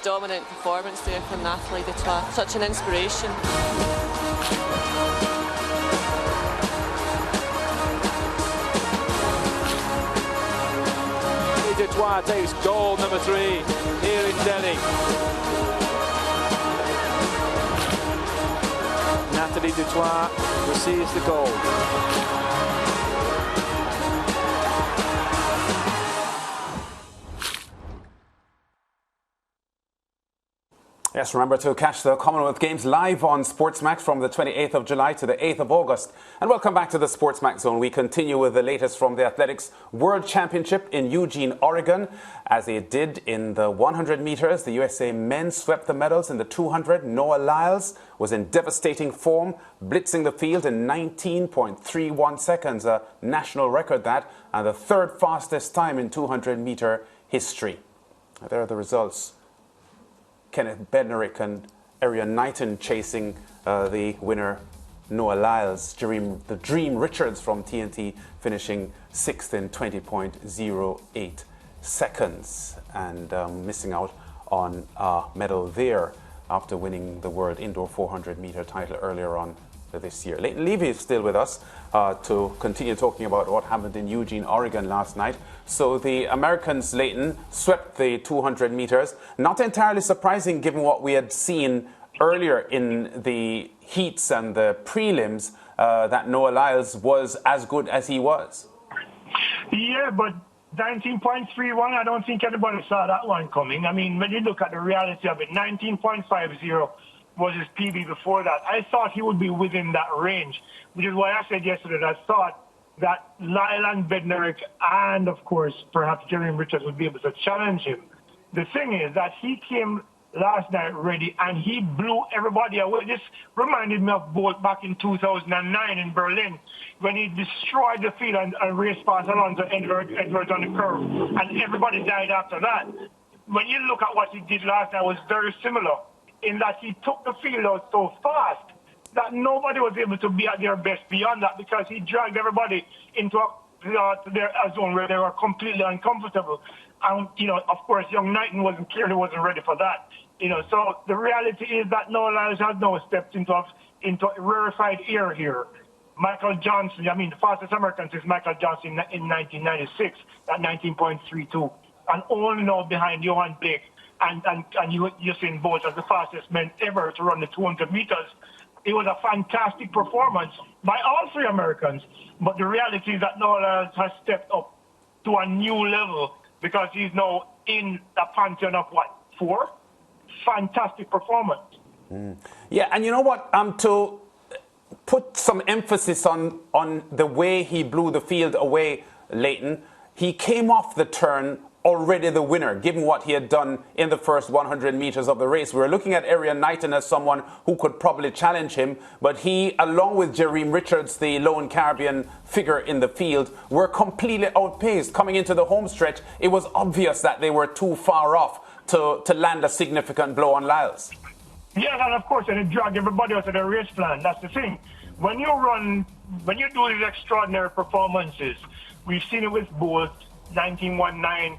dominant performance there from Nathalie Dutoit. Such an inspiration. Dutoit takes gold number 3 here in Delhi. Nathalie Dutoit receives the gold. Yes, remember to catch the Commonwealth Games live on SportsMax from the 28th of July to the 8th of August. And welcome back to the SportsMax Zone. We continue with the latest from the Athletics World Championship in Eugene, Oregon. As they did in the 100 meters, the USA men swept the medals. In the 200, Noah Lyles was in devastating form, blitzing the field in 19.31 seconds, a national record that, and the third fastest time in 200-meter history. There are the results. Kenneth Bednarek and Arian Knighton chasing the winner, Noah Lyles. The Dream Richards from TNT finishing 6th in 20.08 seconds and missing out on a medal there after winning the World Indoor 400-meter title earlier on this year. Leighton Levy is still with us to continue talking about what happened in Eugene, Oregon last night. So the Americans, Leighton, swept the 200 meters. Not entirely surprising given what we had seen earlier in the heats and the prelims, that Noah Lyles was as good as he was. Yeah, but 19.31, I don't think anybody saw that one coming. I mean, when you look at the reality of it, 19.50 was his PB before that. I thought he would be within that range, which is why I said yesterday that I thought that Lyle and Bednarek and, of course, perhaps Jeremy Richards would be able to challenge him. The thing is that he came last night ready and he blew everybody away. This reminded me of Bolt back in 2009 in Berlin when he destroyed the field and raced past Alonso Edwards on the curve, and everybody died after that. When you look at what he did last night, it was very similar, in that he took the field out so fast that nobody was able to be at their best beyond that, because he dragged everybody into their zone where they were completely uncomfortable. And, of course, young Knighton clearly wasn't ready for that. So the reality is that Noah Lyles has now stepped into rarefied air here. Michael Johnson, the fastest American since Michael Johnson in 1996 at 19.32, and only now behind Johan Blake and Usain Bolt as the fastest men ever to run the 200 meters. It was a fantastic performance by all three Americans. But the reality is that Noah Lyles has stepped up to a new level because he's now in the pantheon of, 4? Fantastic performance. Yeah, and you know what? To put some emphasis on the way he blew the field away, Leighton, he came off the turn already the winner, given what he had done in the first 100 meters of the race. We were looking at Arian Knighton as someone who could probably challenge him, but he, along with Jeremy Richards, the lone Caribbean figure in the field, were completely outpaced. Coming into the home stretch, it was obvious that they were too far off to land a significant blow on Lyles. Yeah, and of course, and it dragged everybody out of their race plan. That's the thing. When you do these extraordinary performances, we've seen it with Bolt, 1919,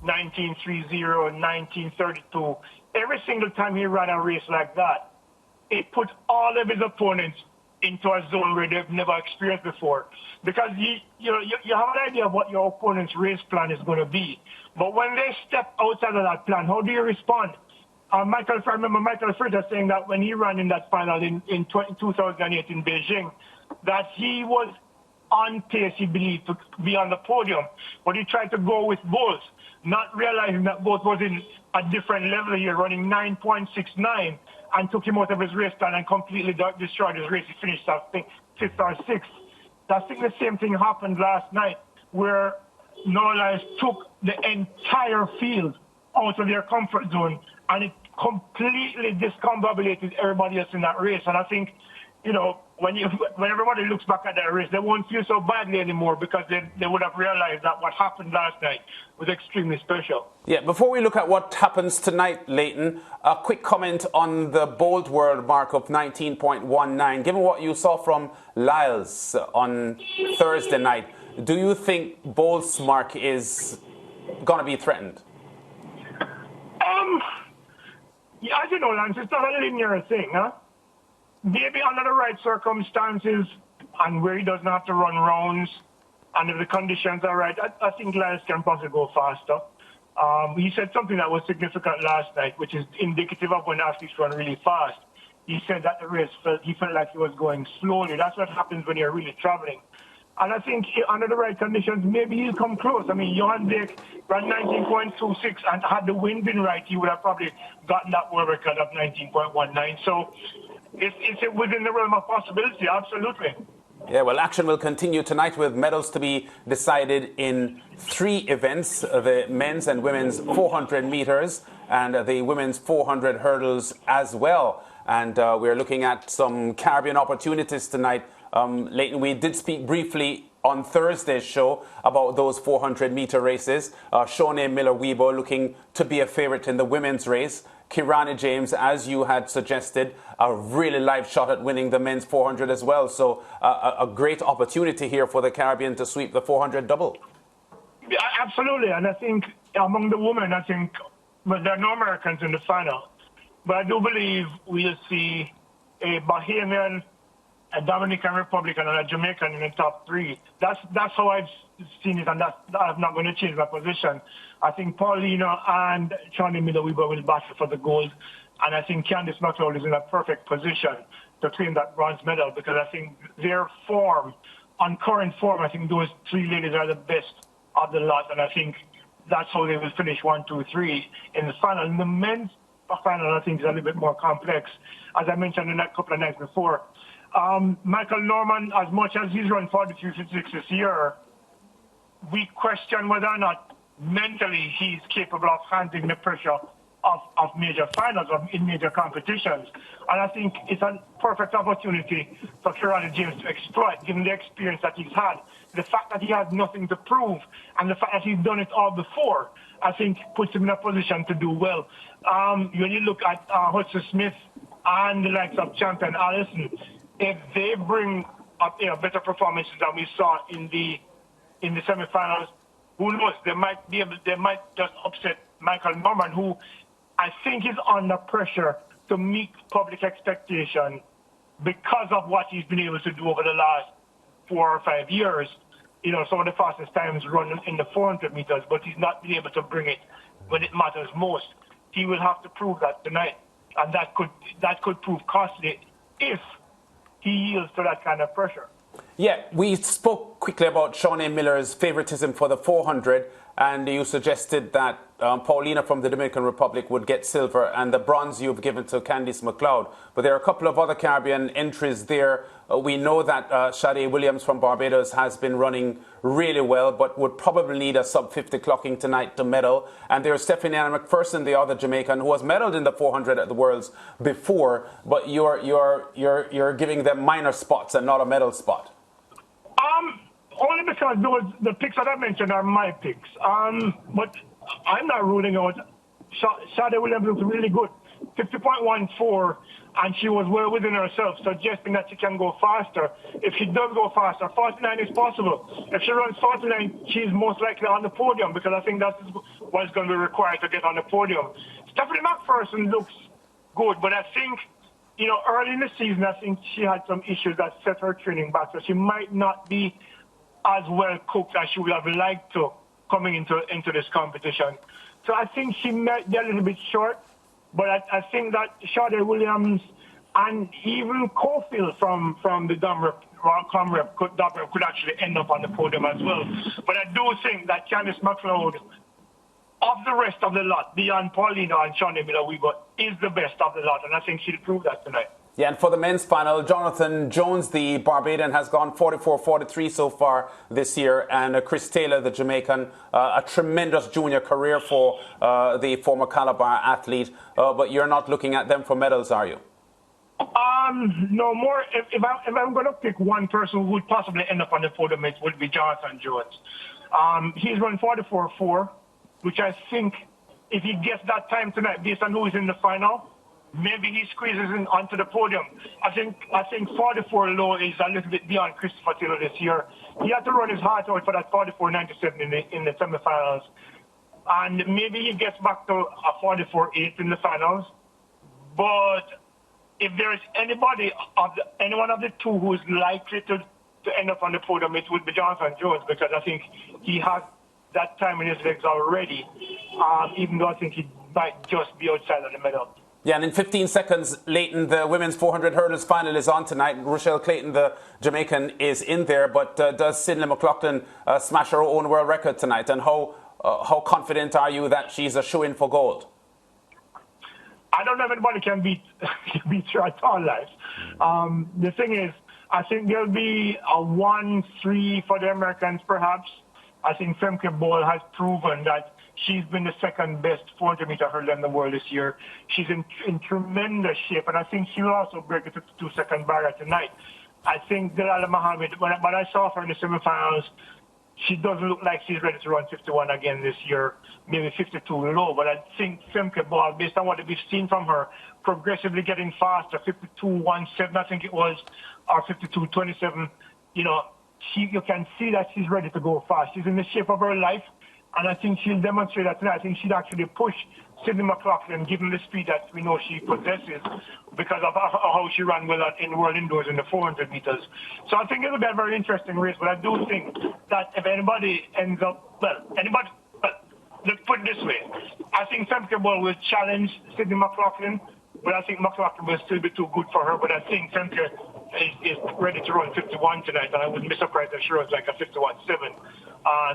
1930, 1932. Every single time he ran a race like that, it put all of his opponents into a zone where they've never experienced before. Because you have an idea of what your opponent's race plan is going to be. But when they step outside of that plan, how do you respond? I remember Michael Fritter saying that when he ran in that final in 2008 in Beijing, that he was on pace, he believed, to be on the podium. But he tried to go with Bolt, not realizing that Bolt was in a different level here, running 9.69, and took him out of his race plan and completely destroyed his race. He finished, I think, 5th or 6th. I think the same thing happened last night, where Noah Lyles took the entire field out of their comfort zone, and it completely discombobulated everybody else in that race. And I think, when everybody looks back at that race, they won't feel so badly anymore, because they would have realized that what happened last night was extremely special. Yeah, before we look at what happens tonight, Leighton, a quick comment on the Bolt world mark of 19.19. Given what you saw from Lyles on Thursday night, do you think Bolt's mark is going to be threatened? Yeah, as you know, Lance, it's not a linear thing, huh? Maybe under the right circumstances and where he doesn't have to run rounds, and if the conditions are right, I think Lyles can possibly go faster. He said something that was significant last night, which is indicative of when athletes run really fast. He said that the race he felt like he was going slowly. That's what happens when you're really traveling. And I think under the right conditions, maybe he'll come close. I mean, Johan Blake ran 19.26, and had the wind been right, he would have probably gotten that world record of 19.19. So it's within the realm of possibility, absolutely. Yeah, well, action will continue tonight with medals to be decided in 3 events, the men's and women's 400 meters and the women's 400 hurdles as well. And we're looking at some Caribbean opportunities tonight. Leighton, we did speak briefly on Thursday's show about those 400-meter races. Shawnee Miller-Uibo looking to be a favorite in the women's race. Kirani James, as you had suggested, a really live shot at winning the men's 400 as well. So a great opportunity here for the Caribbean to sweep the 400 double. Yeah, absolutely. And I think among the women, well, there are no Americans in the final. But I do believe we'll see a Bahamian, a Dominican Republican, and a Jamaican in the top 3. That's how I've seen it, and I'm not going to change my position. I think Paulina and Shawnee Miller-Uibo will battle for the gold, and I think Candice McLeod is in a perfect position to claim that bronze medal, because I think their form, on current form, I think those 3 ladies are the best of the lot, and I think that's how they will finish 1, 2, 3 in the final. In the men's final, I think, is a little bit more complex, as I mentioned in a couple of nights before. Michael Norman, as much as he's run 43.56 this year, we question whether or not mentally he's capable of handling the pressure of major finals, in major competitions. And I think it's a perfect opportunity for Kirani James to exploit, given the experience that he's had. The fact that he has nothing to prove, and the fact that he's done it all before, I think puts him in a position to do well. When you look at Hudson Smith and the likes of Champion Allison, if they bring up better performances than we saw in the semifinals, who knows? They might just upset Michael Norman, who I think is under pressure to meet public expectation because of what he's been able to do over the last 4 or 5 years. Some of the fastest times run in the 400 meters, but he's not been able to bring it when it matters most. He will have to prove that tonight, and that could prove costly if he yields to that kind of pressure. Yeah, we spoke quickly about Shawnee Miller's favoritism for the 400, and you suggested that Paulina from the Dominican Republic would get silver, and the bronze you've given to Candice McLeod. But there are a couple of other Caribbean entries there. We know that Sade Williams from Barbados has been running really well, but would probably need a sub-50 clocking tonight to medal. And there's Stephanie Ann McPherson, the other Jamaican, who has medaled in the 400 at the Worlds before, but you're giving them minor spots and not a medal spot. Only because the picks that I mentioned are my picks. But I'm not ruling out. Sade Williams looks really good. 50.14, and she was well within herself, suggesting that she can go faster. If she does go faster, 49 is possible. If she runs 49, she's most likely on the podium, because I think that's what's going to be required to get on the podium. Stephanie McPherson looks good, but I think, early in the season, I think she had some issues that set her training back, so she might not be as well cooked as she would have liked to coming into this competition. So I think she might be a little bit short, but I think that Sade Williams and even Cofield from the Comrep could actually end up on the podium as well. But I do think that Candice McLeod, of the rest of the lot, beyond Paulina and Shawnee Miller-Uibo, is the best of the lot, and I think she'll prove that tonight. Yeah, and for the men's final, Jonathan Jones, the Barbadian, has gone 44-43 so far this year, and Chris Taylor, the Jamaican, a tremendous junior career for the former Calabar athlete. But you're not looking at them for medals, are you? No more. If I'm going to pick one person who would possibly end up on the podium, it would be Jonathan Jones. He's run 44-4, which I think if he gets that time tonight, based on who is in the final, maybe he squeezes in onto the podium. I think 44 low is a little bit beyond Christopher Taylor this year. He had to run his heart out for that 44.97 in the semifinals, and maybe he gets back to a 44.8 in the finals. But if there is anyone of the two who is likely to end up on the podium, it would be Jonathan Jones, because I think he has that time in his legs already, even though I think he might just be outside of the medal. Yeah, and in 15 seconds, Leighton, the women's 400 hurdles final is on tonight. Rochelle Clayton, the Jamaican, is in there. But does Sidney McLaughlin smash her own world record tonight? And how confident are you that she's a shoo-in for gold? I don't know if anybody can beat her at all, Lyles. The thing is, I think there'll be a 1-3 for the Americans, perhaps. I think Femke Bol has proven that she's been the second best 400-meter hurdler in the world this year. She's in tremendous shape, and I think she'll also break the 52-second barrier tonight. I think Delilah Muhammad, when I saw her in the semifinals, she doesn't look like she's ready to run 51 again this year, maybe 52 low. But I think Femke Bol, based on what we've seen from her, progressively getting faster, 52.17, I think it was, or 52.27, you can see that she's ready to go fast. She's in the shape of her life, and I think she'll demonstrate that tonight. I think she'll actually push Sidney McLaughlin, given the speed that we know she possesses because of how she ran well in world indoors in the 400 meters. So I think it'll be a very interesting race, but I do think that if anybody ends up, let's put it this way. I think Femke Bol will challenge Sidney McLaughlin, but I think McLaughlin will still be too good for her. But I think Femke is ready to run 51 tonight, and I wouldn't be surprised if she runs like a 51.7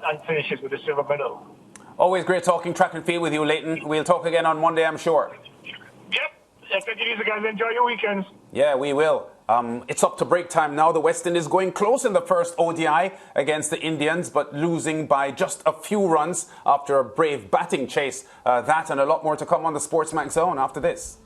and finishes with a silver medal. Always great talking track and field with you, Leighton. We'll talk again on Monday, I'm sure. Yep. Take it easy, guys. Enjoy your weekends. Yeah, we will. It's up to break time now. The West Indies going close in the first ODI against the Indians, but losing by just a few runs after a brave batting chase. That and a lot more to come on the SportsMax Zone after this.